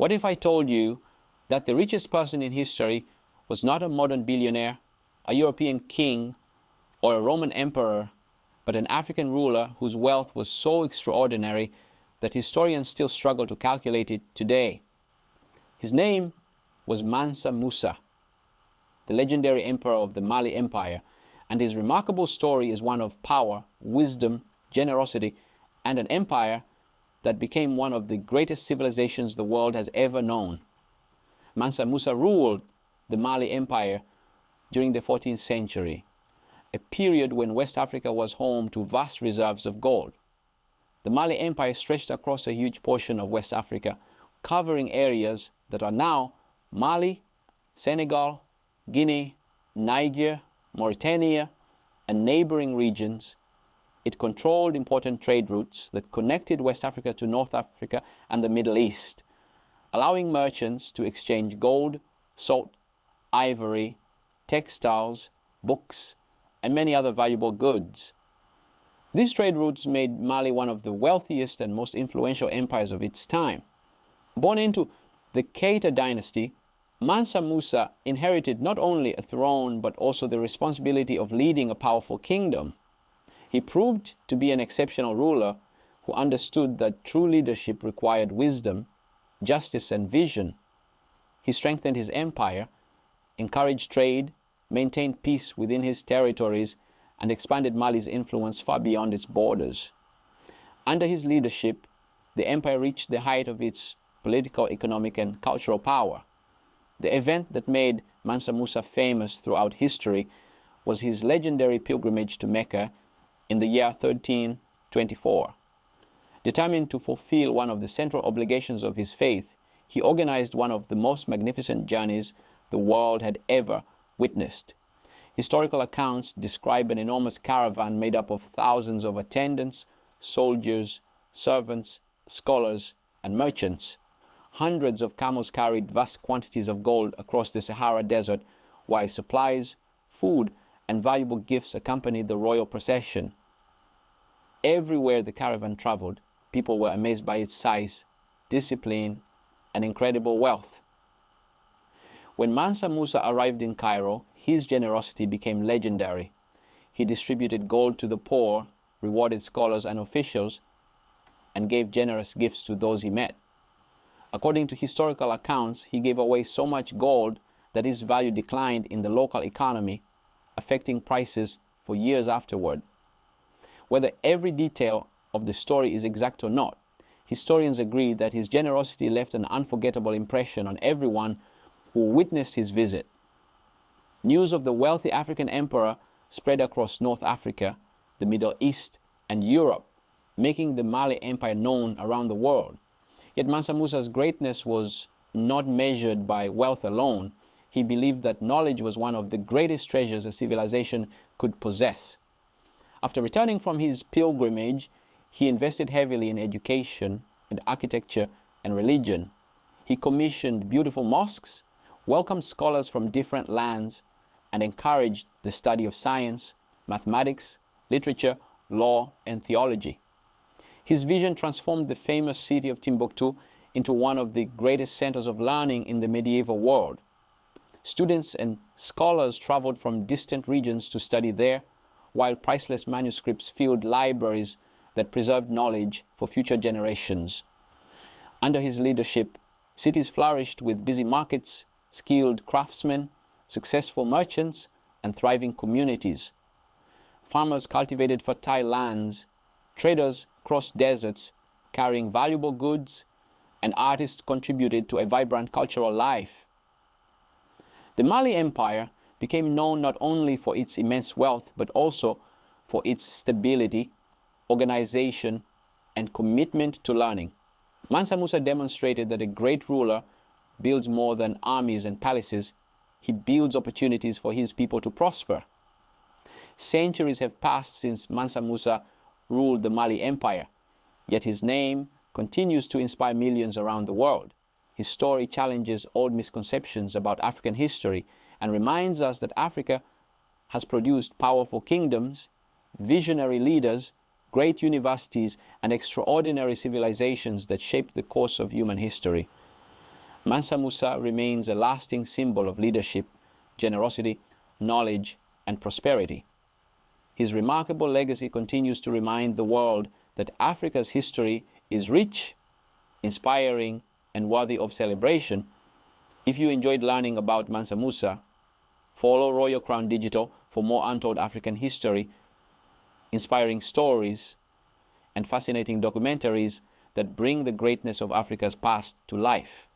What if I told you that the richest person in history was not a modern billionaire, a European king, or a Roman emperor, but an African ruler whose wealth was so extraordinary that historians still struggle to calculate it today? His name was Mansa Musa, the legendary emperor of the Mali Empire, and his remarkable story is one of power, wisdom, generosity, and an empire that became one of the greatest civilizations the world has ever known. Mansa Musa ruled the Mali Empire during the 14th century, a period when West Africa was home to vast reserves of gold. The Mali Empire stretched across a huge portion of West Africa, covering areas that are now Mali, Senegal, Guinea, Niger, Mauritania, and neighboring regions. It controlled important trade routes that connected West Africa to North Africa and the Middle East, allowing merchants to exchange gold, salt, ivory, textiles, books, and many other valuable goods. These trade routes made Mali one of the wealthiest and most influential empires of its time. Born into the Keita dynasty, Mansa Musa inherited not only a throne but also the responsibility of leading a powerful kingdom. He proved to be an exceptional ruler who understood that true leadership required wisdom, justice, and vision. He strengthened his empire, encouraged trade, maintained peace within his territories, and expanded Mali's influence far beyond its borders. Under his leadership, the empire reached the height of its political, economic, and cultural power. The event that made Mansa Musa famous throughout history was his legendary pilgrimage to Mecca in the year 1324. Determined to fulfill one of the central obligations of his faith, he organized one of the most magnificent journeys the world had ever witnessed. Historical accounts describe an enormous caravan made up of thousands of attendants, soldiers, servants, scholars, and merchants. Hundreds of camels carried vast quantities of gold across the Sahara Desert, while supplies, food, and valuable gifts accompanied the royal procession. Everywhere the caravan traveled, people were amazed by its size, discipline, and incredible wealth. When Mansa Musa arrived in Cairo, his generosity became legendary. He distributed gold to the poor, rewarded scholars and officials, and gave generous gifts to those he met. According to historical accounts, he gave away so much gold that its value declined in the local economy, affecting prices for years afterward. Whether every detail of the story is exact or not, historians agree that his generosity left an unforgettable impression on everyone who witnessed his visit. News of the wealthy African emperor spread across North Africa, the Middle East, and Europe, making the Mali Empire known around the world. Yet Mansa Musa's greatness was not measured by wealth alone. He believed that knowledge was one of the greatest treasures a civilization could possess. After returning from his pilgrimage, he invested heavily in education, and architecture, and religion. He commissioned beautiful mosques, welcomed scholars from different lands, and encouraged the study of science, mathematics, literature, law, and theology. His vision transformed the famous city of Timbuktu into one of the greatest centers of learning in the medieval world. Students and scholars traveled from distant regions to study there, while priceless manuscripts filled libraries that preserved knowledge for future generations. Under his leadership, cities flourished with busy markets, skilled craftsmen, successful merchants, and thriving communities. Farmers cultivated fertile lands, traders crossed deserts carrying valuable goods, and artists contributed to a vibrant cultural life. The Mali Empire became known not only for its immense wealth, but also for its stability, organization, and commitment to learning. Mansa Musa demonstrated that a great ruler builds more than armies and palaces. He builds opportunities for his people to prosper. Centuries have passed since Mansa Musa ruled the Mali Empire, yet his name continues to inspire millions around the world. His story challenges old misconceptions about African history and reminds us that Africa has produced powerful kingdoms, visionary leaders, great universities, and extraordinary civilizations that shaped the course of human history. Mansa Musa remains a lasting symbol of leadership, generosity, knowledge, and prosperity. His remarkable legacy continues to remind the world that Africa's history is rich, inspiring, and worthy of celebration. If you enjoyed learning about Mansa Musa, follow Royal Crown Digital for more untold African history, inspiring stories, and fascinating documentaries that bring the greatness of Africa's past to life.